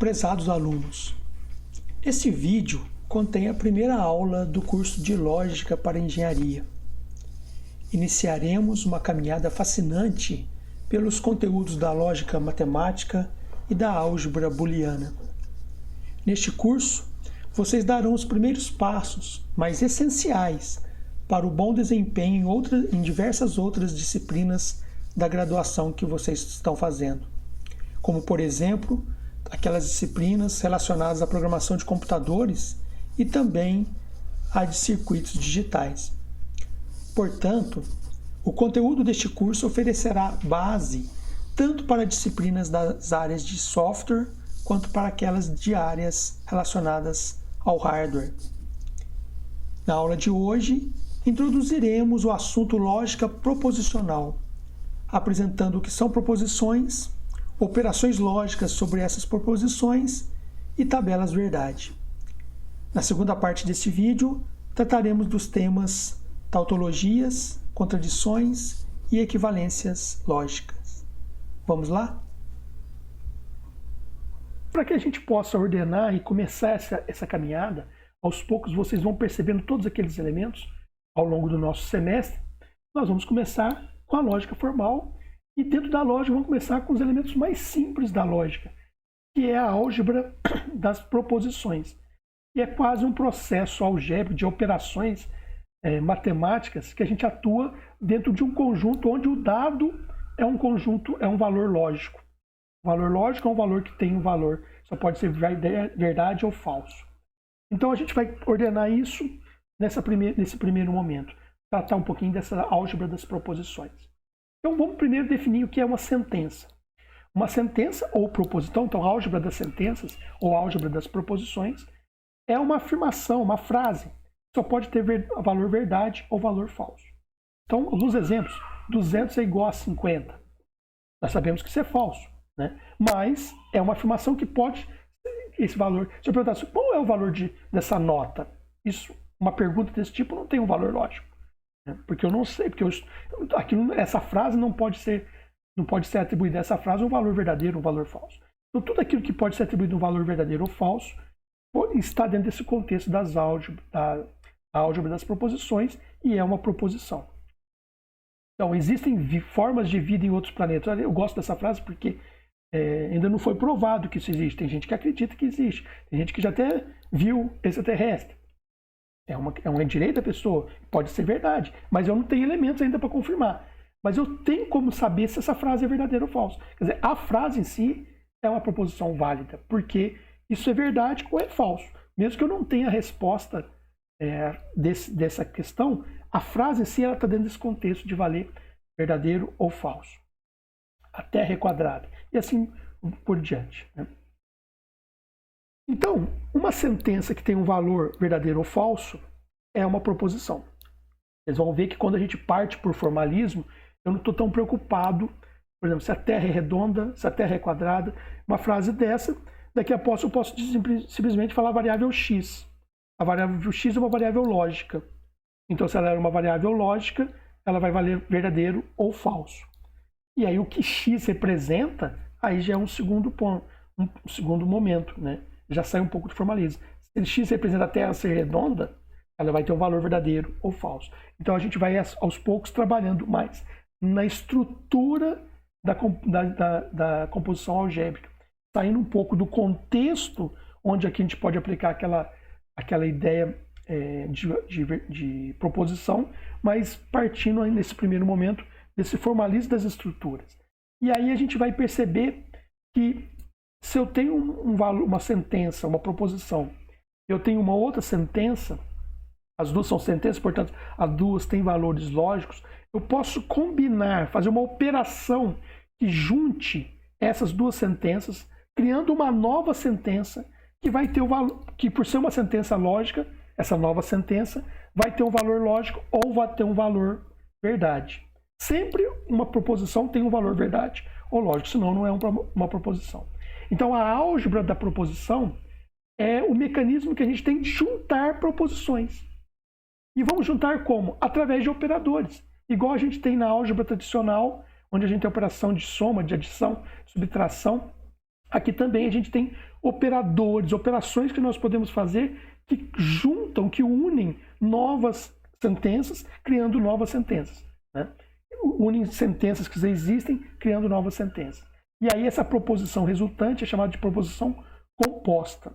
Prezados alunos, este vídeo contém a primeira aula do curso de Lógica para Engenharia. Iniciaremos uma caminhada fascinante pelos conteúdos da lógica matemática e da álgebra booleana. Neste curso, vocês darão os primeiros passos, mais essenciais, para o bom desempenho em diversas outras disciplinas da graduação que vocês estão fazendo, como, por exemplo, aquelas disciplinas relacionadas à programação de computadores e também a de circuitos digitais. Portanto, o conteúdo deste curso oferecerá base tanto para disciplinas das áreas de software quanto para aquelas de áreas relacionadas ao hardware. Na aula de hoje, introduziremos o assunto lógica proposicional, apresentando o que são proposições, operações lógicas sobre essas proposições e tabelas verdade. Na segunda parte deste vídeo, trataremos dos temas tautologias, contradições e equivalências lógicas. Vamos lá? Para que a gente possa ordenar e começar essa caminhada, aos poucos vocês vão percebendo todos aqueles elementos ao longo do nosso semestre. Nós vamos começar com a lógica formal e dentro da lógica vamos começar com os elementos mais simples da lógica, que é a álgebra das proposições. E é quase um processo algébrico de operações matemáticas que a gente atua dentro de um conjunto onde o dado é um conjunto, é um valor lógico. O valor lógico é um valor que tem um valor, só pode ser verdade ou falso. Então a gente vai ordenar isso nesse primeiro momento, tratar um pouquinho dessa álgebra das proposições. Então vamos primeiro definir o que é uma sentença. Uma sentença ou proposição, então a álgebra das sentenças ou álgebra das proposições, é uma afirmação, uma frase, só pode ter valor verdade ou valor falso. Então, nos exemplos, 200 é igual a 50. Nós sabemos que isso é falso, né? Mas é uma afirmação que pode, esse valor, se eu perguntasse qual é o valor dessa nota, uma pergunta desse tipo não tem um valor lógico, né? Porque eu não sei, porque essa frase não pode ser atribuída a essa frase um valor verdadeiro ou um valor falso. Então, tudo aquilo que pode ser atribuído um valor verdadeiro ou falso está dentro desse contexto da álgebra das proposições e é uma proposição. Então, existem formas de vida em outros planetas. Eu gosto dessa frase porque ainda não foi provado que isso existe. Tem gente que acredita que existe. Tem gente que já até viu extraterrestre. É um direito da pessoa. Pode ser verdade. Mas eu não tenho elementos ainda para confirmar. Mas eu tenho como saber se essa frase é verdadeira ou falsa. Quer dizer, a frase em si é uma proposição válida. Porque isso é verdade ou é falso. Mesmo que eu não tenha a resposta dessa questão, a frase em si está dentro desse contexto de valer verdadeiro ou falso. A Terra é quadrada. E assim por diante, né? Então, uma sentença que tem um valor verdadeiro ou falso é uma proposição. Vocês vão ver que quando a gente parte por formalismo, eu não estou tão preocupado, por exemplo, se a Terra é redonda, se a Terra é quadrada. Uma frase dessa, daqui a pouco eu posso simplesmente falar a variável x. A variável x é uma variável lógica. Então, se ela é uma variável lógica, ela vai valer verdadeiro ou falso. E aí, o que x representa, aí já é um segundo ponto, um segundo momento, né? Já sai um pouco de formalismo. Se x representa a Terra ser redonda, ela vai ter um valor verdadeiro ou falso. Então, a gente vai, aos poucos, trabalhando mais na estrutura da composição algébrica, saindo um pouco do contexto onde aqui a gente pode aplicar aquela ideia de proposição, mas partindo aí nesse primeiro momento desse formalismo das estruturas. E aí a gente vai perceber que se eu tenho uma sentença, uma proposição, eu tenho uma outra sentença, as duas são sentenças, portanto, as duas têm valores lógicos, eu posso combinar, fazer uma operação que junte essas duas sentenças, criando uma nova sentença que vai ter o valor, que por ser uma sentença lógica, essa nova sentença vai ter um valor lógico ou vai ter um valor verdade. Sempre uma proposição tem um valor verdade ou lógico, senão não é uma proposição. Então a álgebra da proposição é o mecanismo que a gente tem de juntar proposições. E vamos juntar como? Através de operadores. Igual a gente tem na álgebra tradicional, onde a gente tem operação de soma, de adição, subtração. aqui também a gente tem operadores, operações que nós podemos fazer que juntam, que unem novas sentenças, criando novas sentenças, né? Unem sentenças que já existem, criando novas sentenças. E aí essa proposição resultante é chamada de proposição composta.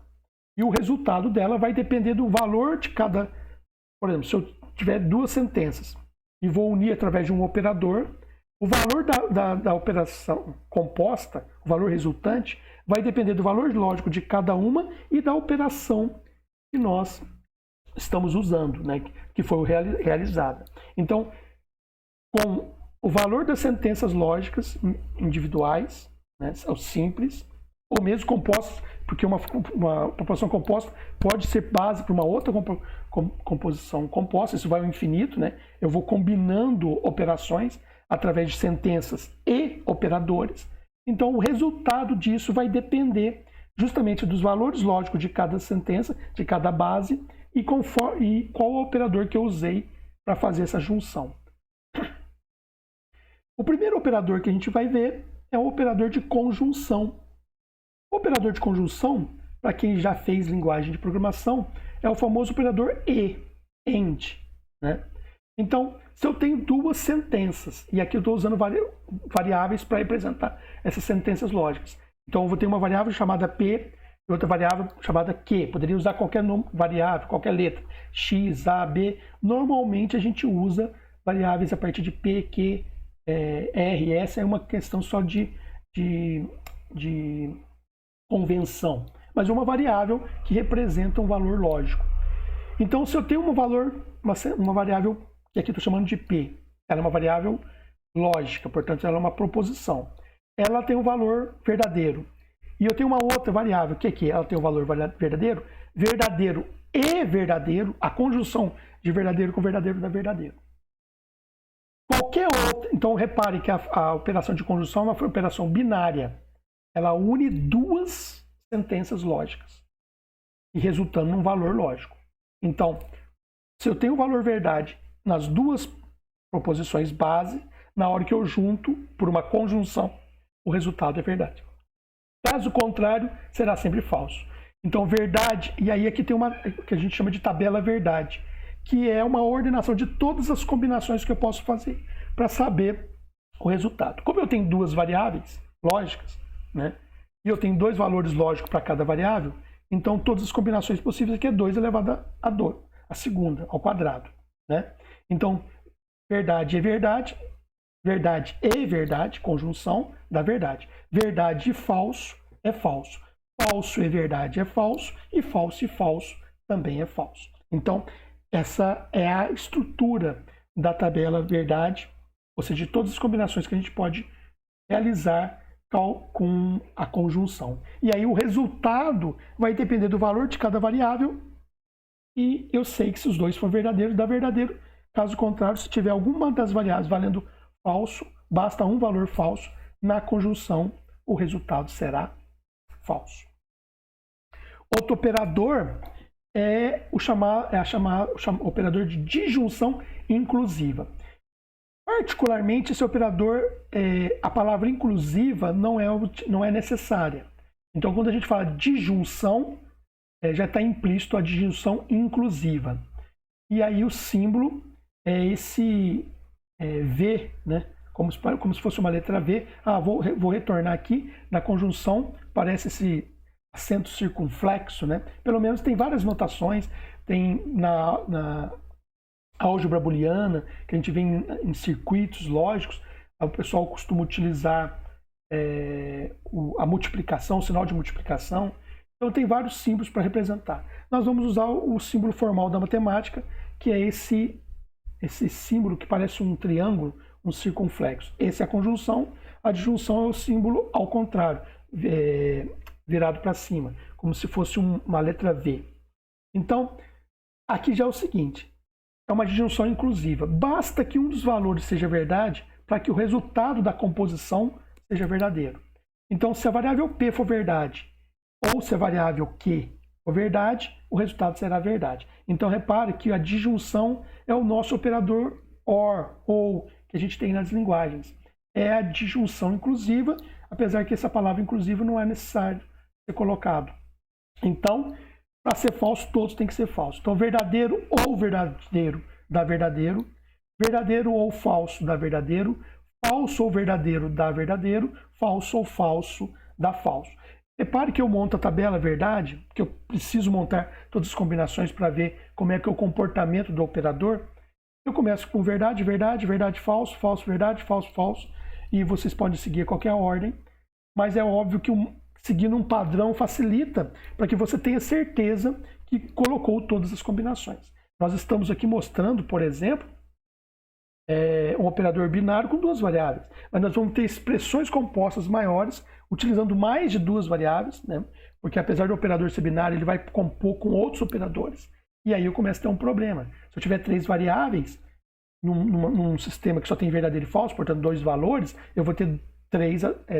E o resultado dela vai depender do valor de cada... Por exemplo, se eu tiver duas sentenças e vou unir através de um operador, o valor da operação composta, o valor resultante, vai depender do valor lógico de cada uma e da operação que nós estamos usando, né, que foi realizada. Então, com o valor das sentenças lógicas individuais, né, são simples, ou mesmo compostas, porque uma proposição composta pode ser base para uma outra composição composta, isso vai ao infinito, né? Eu vou combinando operações através de sentenças e operadores. Então, o resultado disso vai depender justamente dos valores lógicos de cada sentença, de cada base, e qual o operador que eu usei para fazer essa junção. O primeiro operador que a gente vai ver é o operador de conjunção. O operador de conjunção, para quem já fez linguagem de programação, é o famoso operador AND, né? Então, se eu tenho duas sentenças, e aqui eu estou usando variáveis para representar essas sentenças lógicas. Então, eu vou ter uma variável chamada P e outra variável chamada Q. Poderia usar qualquer variável, qualquer letra, X, A, B. Normalmente, a gente usa variáveis a partir de P, Q, R. Essa é uma questão só de convenção, mas é uma variável que representa um valor lógico. Então, se eu tenho uma variável que aqui estou chamando de P, ela é uma variável lógica, portanto, ela é uma proposição. Ela tem um valor verdadeiro. E eu tenho uma outra variável, que é que ela tem um valor verdadeiro, verdadeiro e verdadeiro, a conjunção de verdadeiro com verdadeiro dá verdadeiro. Qualquer outra, então repare que a operação de conjunção é uma operação binária. Ela une duas sentenças lógicas e resultando num valor lógico. Então, se eu tenho o valor verdade nas duas proposições base, na hora que eu junto por uma conjunção, o resultado é verdade. Caso contrário, será sempre falso. Então, verdade, e aí aqui tem uma que a gente chama de tabela verdade, que é uma ordenação de todas as combinações que eu posso fazer para saber o resultado. Como eu tenho duas variáveis lógicas, né, e eu tenho dois valores lógicos para cada variável, então todas as combinações possíveis aqui é 2 elevado a segunda, ao quadrado, né? Então, verdade é verdade, verdade e verdade, conjunção da verdade. Verdade e falso é falso. Falso e verdade é falso, e falso também é falso. Então, essa é a estrutura da tabela verdade, ou seja, de todas as combinações que a gente pode realizar com a conjunção. E aí o resultado vai depender do valor de cada variável, e eu sei que se os dois for verdadeiros, dá verdadeiro. Caso contrário, se tiver alguma das variáveis valendo falso, basta um valor falso, na conjunção o resultado será falso. Outro operador é o operador de disjunção inclusiva. Particularmente, esse operador, a palavra inclusiva não é necessária. Então, quando a gente fala de disjunção, já está implícito a disjunção inclusiva. E aí o símbolo é esse V, né? Como se fosse uma letra V. Vou retornar aqui na conjunção, parece esse acento circunflexo, né? Pelo menos tem várias notações, tem na álgebra booleana, que a gente vê em circuitos lógicos, o pessoal costuma utilizar a multiplicação, o sinal de multiplicação. Então tem vários símbolos para representar. Nós vamos usar o símbolo formal da matemática, que é esse símbolo que parece um triângulo, um circunflexo. Essa é a conjunção, a disjunção é o símbolo ao contrário, virado para cima, como se fosse uma letra V. Então, aqui já é o seguinte, é uma disjunção inclusiva. Basta que um dos valores seja verdade para que o resultado da composição seja verdadeiro. Então, se a variável P for verdade, ou se a variável Q for verdade, o resultado será verdade. Então, repare que a disjunção é o nosso operador OR, ou, que a gente tem nas linguagens. É a disjunção inclusiva, apesar que essa palavra inclusive não é necessário ser colocado. Então, para ser falso, todos têm que ser falsos. Então, verdadeiro ou verdadeiro dá verdadeiro, verdadeiro ou falso dá verdadeiro, falso ou verdadeiro dá verdadeiro, falso ou falso dá falso. Repare que eu monto a tabela verdade, que eu preciso montar todas as combinações para ver como é que é o comportamento do operador. Eu começo com verdade, verdade, verdade, falso, falso, verdade, falso, falso, e vocês podem seguir qualquer ordem, mas é óbvio que seguindo um padrão facilita para que você tenha certeza que colocou todas as combinações. Nós estamos aqui mostrando, por exemplo, um operador binário com duas variáveis, mas nós vamos ter expressões compostas maiores utilizando mais de duas variáveis, né? Porque apesar do operador ser binário, ele vai compor com outros operadores, e aí eu começo a ter um problema. Se eu tiver três variáveis num sistema que só tem verdadeiro e falso, portanto 2 valores, eu vou ter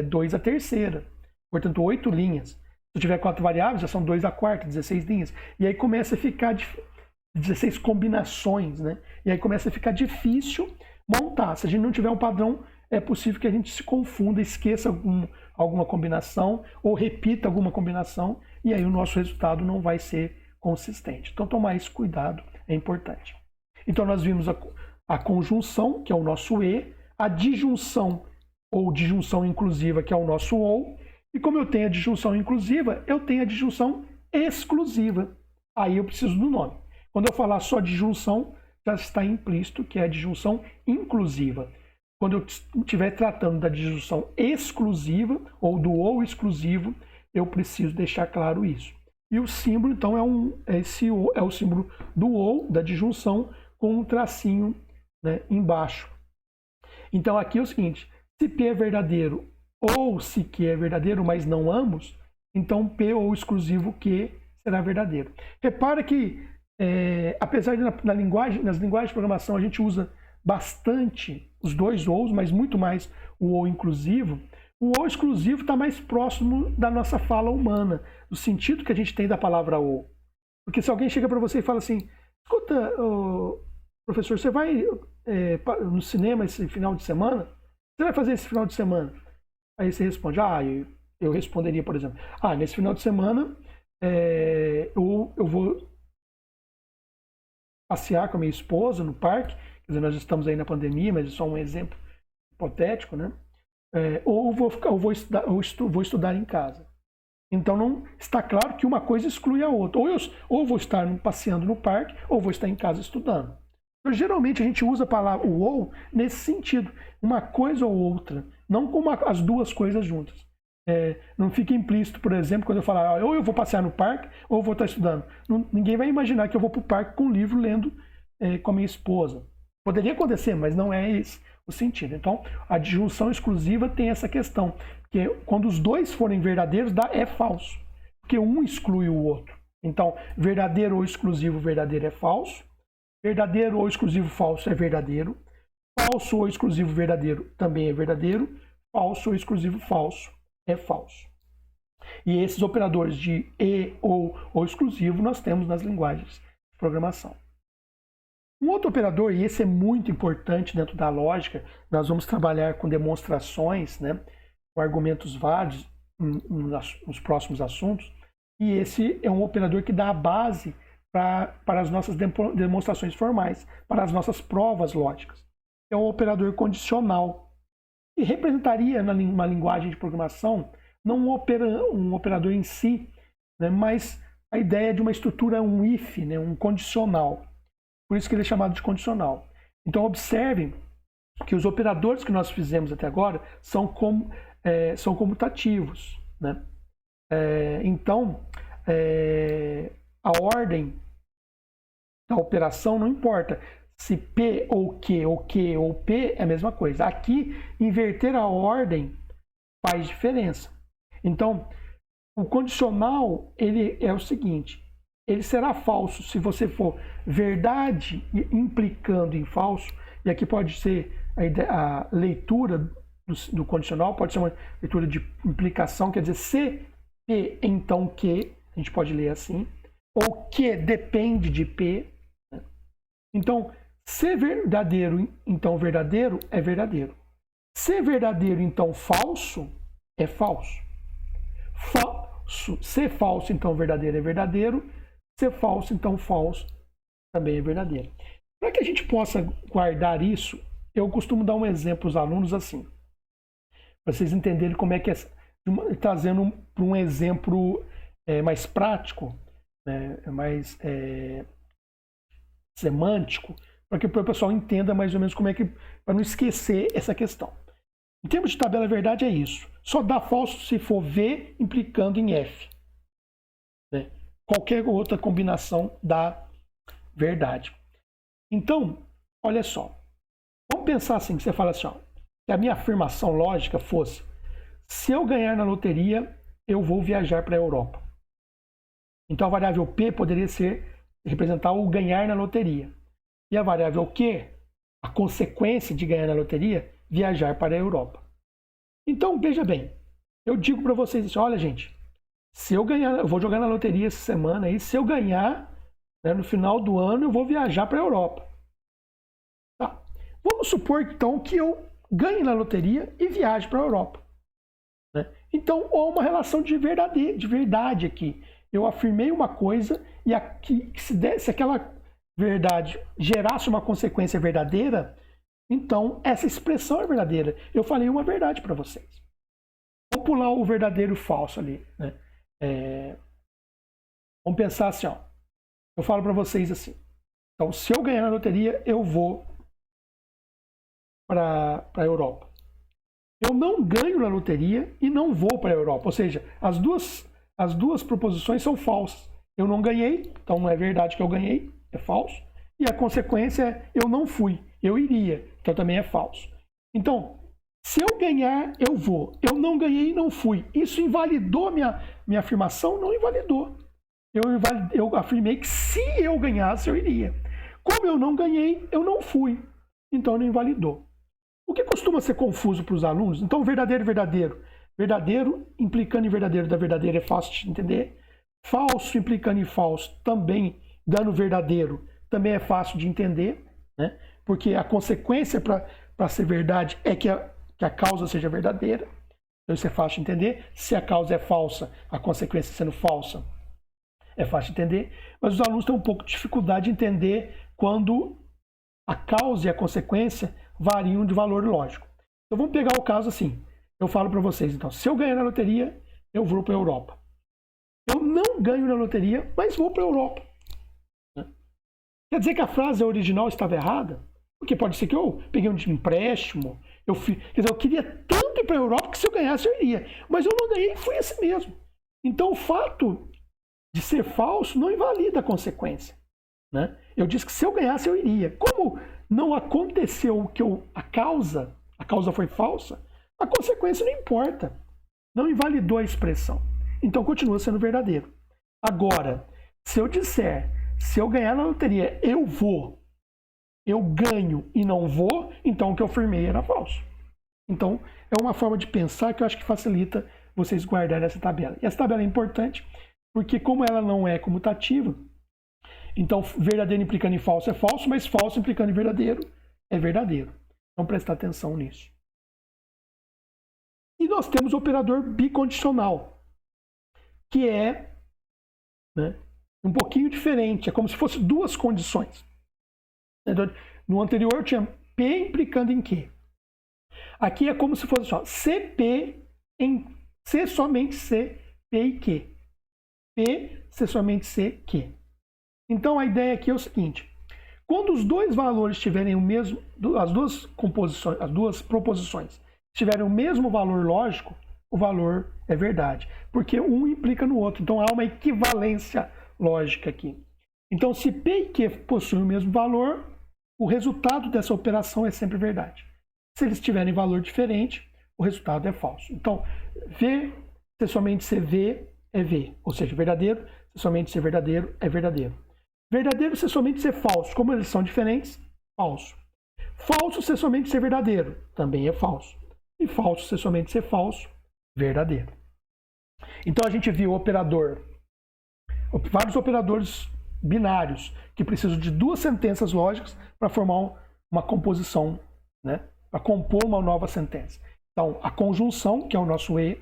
2 a terceira, portanto 8 linhas. Se eu tiver 4 variáveis, já são 2 a quarta, 16 linhas, e aí começa a ficar 16 combinações, né? E aí começa a ficar difícil montar. Se a gente não tiver um padrão, é possível que a gente se confunda, esqueça alguma combinação ou repita alguma combinação, e aí o nosso resultado não vai ser consistente. Então, tomar esse cuidado é importante. Então, nós vimos a conjunção, que é o nosso e, a disjunção ou disjunção inclusiva, que é o nosso ou, e como eu tenho a disjunção inclusiva, eu tenho a disjunção exclusiva. Aí eu preciso do nome. Quando eu falar só disjunção, já está implícito que é a disjunção inclusiva. Quando eu estiver tratando da disjunção exclusiva ou do ou exclusivo, eu preciso deixar claro isso. E o símbolo, então, é o símbolo do ou, da disjunção, com um tracinho, né, embaixo. Então, aqui é o seguinte, se P é verdadeiro ou se Q é verdadeiro, mas não ambos, então P ou exclusivo Q será verdadeiro. Repara que, apesar de nas linguagens de programação a gente usa bastante os dois ous, mas muito mais o ou inclusivo, o ou exclusivo está mais próximo da nossa fala humana, do sentido que a gente tem da palavra ou. Porque se alguém chega para você e fala assim, escuta, professor, você vai no cinema esse final de semana? Você vai fazer esse final de semana? Aí você responde, eu responderia, por exemplo, nesse final de semana eu vou passear com a minha esposa no parque. Quer dizer, nós estamos aí na pandemia, mas isso é um exemplo hipotético, né? Ou vou estudar em casa. Então não está claro que uma coisa exclui a outra. Ou vou estar passeando no parque, ou vou estar em casa estudando. Então, geralmente a gente usa a palavra o ou nesse sentido, uma coisa ou outra, não como as duas coisas juntas. Não fica implícito, por exemplo, quando eu falar ou eu vou passear no parque, ou eu vou estar estudando. Ninguém vai imaginar que eu vou para o parque com um livro lendo com a minha esposa. Poderia acontecer, mas não é esse o sentido. Então, a disjunção exclusiva tem essa questão, que quando os dois forem verdadeiros, é falso, porque um exclui o outro. Então, verdadeiro ou exclusivo verdadeiro é falso, verdadeiro ou exclusivo falso é verdadeiro, falso ou exclusivo verdadeiro também é verdadeiro, falso ou exclusivo falso é falso. E esses operadores de e, ou exclusivo nós temos nas linguagens de programação. Um outro operador, e esse é muito importante dentro da lógica, nós vamos trabalhar com demonstrações, né, com argumentos válidos nos próximos assuntos, e esse é um operador que dá a base para as nossas demonstrações formais, para as nossas provas lógicas. É um operador condicional, e representaria numa linguagem de programação não um operador em si, né, mas a ideia de uma estrutura, um if, né, um condicional. Por isso que ele é chamado de condicional. Então, observem que os operadores que nós fizemos até agora são comutativos, né? Então, a ordem da operação não importa. Se P ou Q ou Q ou P é a mesma coisa. Aqui, inverter a ordem faz diferença. Então, o condicional ele é o seguinte. Ele será falso se você for verdade implicando em falso, e aqui pode ser a leitura do condicional, pode ser uma leitura de implicação, quer dizer, se P, então Q, a gente pode ler assim, ou Q depende de P. Né? Então, se verdadeiro, então verdadeiro é verdadeiro. Se verdadeiro, então falso, é falso. Falso, ser falso, então verdadeiro é verdadeiro. Ser falso, então falso também é verdadeiro. Para que a gente possa guardar isso, eu costumo dar um exemplo aos alunos assim, para vocês entenderem como é que é, trazendo para um exemplo mais prático, né, mais semântico, para que o pessoal entenda mais ou menos como é que, para não esquecer essa questão. Em termos de tabela, a verdade é isso. Só dá falso se for V implicando em F. Né? Qualquer outra combinação dá verdade. Então, olha só. Vamos pensar assim, que você fala assim, ó, que a minha afirmação lógica fosse: se eu ganhar na loteria, eu vou viajar para a Europa. Então a variável P poderia representar o ganhar na loteria. E a variável Q, a consequência de ganhar na loteria, viajar para a Europa. Então, veja bem, eu digo para vocês assim, olha gente, se eu ganhar, eu vou jogar na loteria essa semana, e se eu ganhar, né, no final do ano, eu vou viajar para a Europa. Tá. Vamos supor, então, que eu ganhe na loteria e viaje para a Europa. Né? Então, há uma relação de verdade aqui. Eu afirmei uma coisa e aqui, se aquela verdade gerasse uma consequência verdadeira, então essa expressão é verdadeira. Eu falei uma verdade para vocês. Vamos pular o verdadeiro e o falso ali. Né? Vamos pensar assim, ó. Eu falo para vocês assim. Então, se eu ganhar na loteria, eu vou para a Europa. Eu não ganho na loteria e não vou para a Europa. Ou seja, as duas proposições são falsas. Eu não ganhei, então não é verdade que eu ganhei, é falso. E a consequência é eu não fui, eu iria, então também é falso. Então, se eu ganhar, eu vou. Eu não ganhei e não fui. Isso invalidou minha afirmação? Não invalidou. Eu afirmei que se eu ganhasse, eu iria. Como eu não ganhei, eu não fui. Então não invalidou. O que costuma ser confuso para os alunos? Então, verdadeiro e verdadeiro. Verdadeiro implicando em verdadeiro da verdadeira é fácil de entender. Falso implicando em falso também dando verdadeiro também é fácil de entender, né? Porque a consequência para ser verdade é que a causa seja verdadeira. Então isso é fácil de entender. Se a causa é falsa, a consequência sendo falsa é fácil de entender. Mas os alunos têm um pouco de dificuldade de entender quando a causa e a consequência variam de valor lógico. Então vamos pegar o caso assim. Eu falo para vocês, então, se eu ganhar na loteria, eu vou para a Europa. Eu não ganho na loteria, mas vou para a Europa. Quer dizer que a frase original estava errada? Porque pode ser que eu peguei um empréstimo, quer dizer, eu queria tanto ir para a Europa que se eu ganhasse eu iria. Mas eu não ganhei e fui assim mesmo. Então o fato de ser falso não invalida a consequência. Né? Eu disse que se eu ganhasse eu iria. Como não aconteceu que a causa foi falsa, a consequência não importa. Não invalidou a expressão. Então continua sendo verdadeiro. Agora, se eu disser, se eu ganhar na loteria, eu ganho e não vou, então o que eu afirmei era falso. Então, é uma forma de pensar que eu acho que facilita vocês guardarem essa tabela. E essa tabela é importante porque como ela não é comutativa, então verdadeiro implicando em falso é falso, mas falso implicando em verdadeiro é verdadeiro. Então, prestar atenção nisso. E nós temos o operador bicondicional, que é, né, um pouquinho diferente. É como se fosse duas condições. No anterior tinha P implicando em Q. Aqui é como se fosse só CP em C somente C, P e Q. P, C somente C, Q. Então a ideia aqui é o seguinte. Quando os dois valores tiverem o mesmo, as duas proposições tiverem o mesmo valor lógico, o valor é verdade, porque um implica no outro. Então há uma equivalência lógica aqui. Então se P e Q possuem o mesmo valor, o resultado dessa operação é sempre verdade. Se eles tiverem valor diferente, o resultado é falso. Então V, se somente C V, é V, ou seja, verdadeiro, se somente ser verdadeiro, é verdadeiro. Verdadeiro se somente ser falso, como eles são diferentes, falso. Falso se somente ser verdadeiro, também é falso. E falso se somente ser falso, verdadeiro. Então a gente viu vários operadores binários que precisam de duas sentenças lógicas para formar uma composição, né? Para compor uma nova sentença. Então a conjunção, que é o nosso E,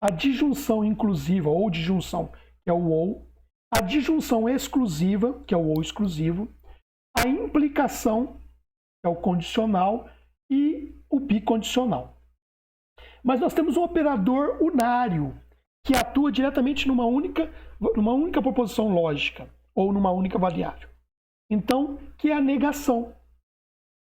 a disjunção inclusiva ou disjunção, que é o ou, a disjunção exclusiva, que é o ou exclusivo, a implicação, que é o condicional, e o bicondicional. Mas nós temos um operador unário, que atua diretamente numa única proposição lógica, ou numa única variável. Então, que é a negação.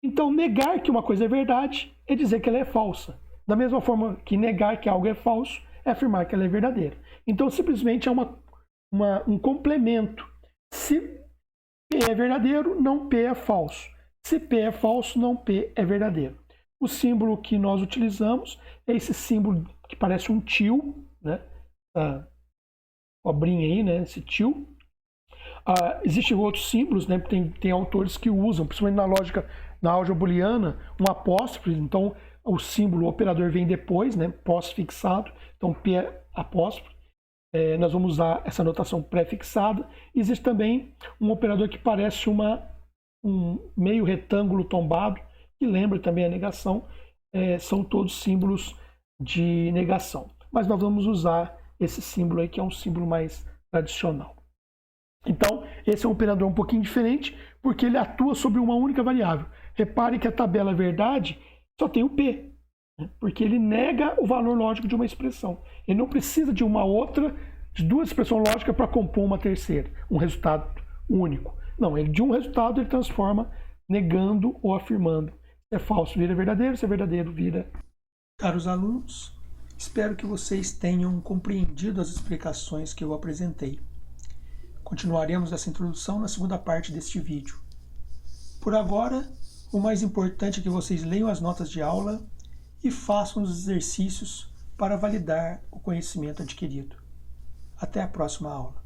Então, negar que uma coisa é verdade é dizer que ela é falsa. Da mesma forma que negar que algo é falso é afirmar que ela é verdadeira. Então, simplesmente é um complemento. Se P é verdadeiro, não P é falso. Se P é falso, não P é verdadeiro. O símbolo que nós utilizamos é esse símbolo que parece um til, né? Cobrinha aí, né? Esse til. Existem outros símbolos, né? Tem autores que usam, principalmente na lógica, na álgebra booleana, um apóstrofe. Então, o símbolo, o operador vem depois, né? Pós-fixado. Então, P é apóstrofe. Nós vamos usar essa notação pré-fixada. Existe também um operador que parece um meio retângulo tombado, que lembra também a negação. São todos símbolos de negação. Mas nós vamos usar esse símbolo aí, que é um símbolo mais tradicional. Então, esse é um operador um pouquinho diferente, porque ele atua sobre uma única variável. Repare que a tabela verdade só tem o P, né? Porque ele nega o valor lógico de uma expressão. Ele não precisa de de duas expressões lógicas para compor uma terceira, um resultado único. Não, de um resultado ele transforma negando ou afirmando. Se é falso, vira verdadeiro, se é verdadeiro, vira... Caros alunos, espero que vocês tenham compreendido as explicações que eu apresentei. Continuaremos essa introdução na segunda parte deste vídeo. Por agora, o mais importante é que vocês leiam as notas de aula e façam os exercícios para validar o conhecimento adquirido. Até a próxima aula.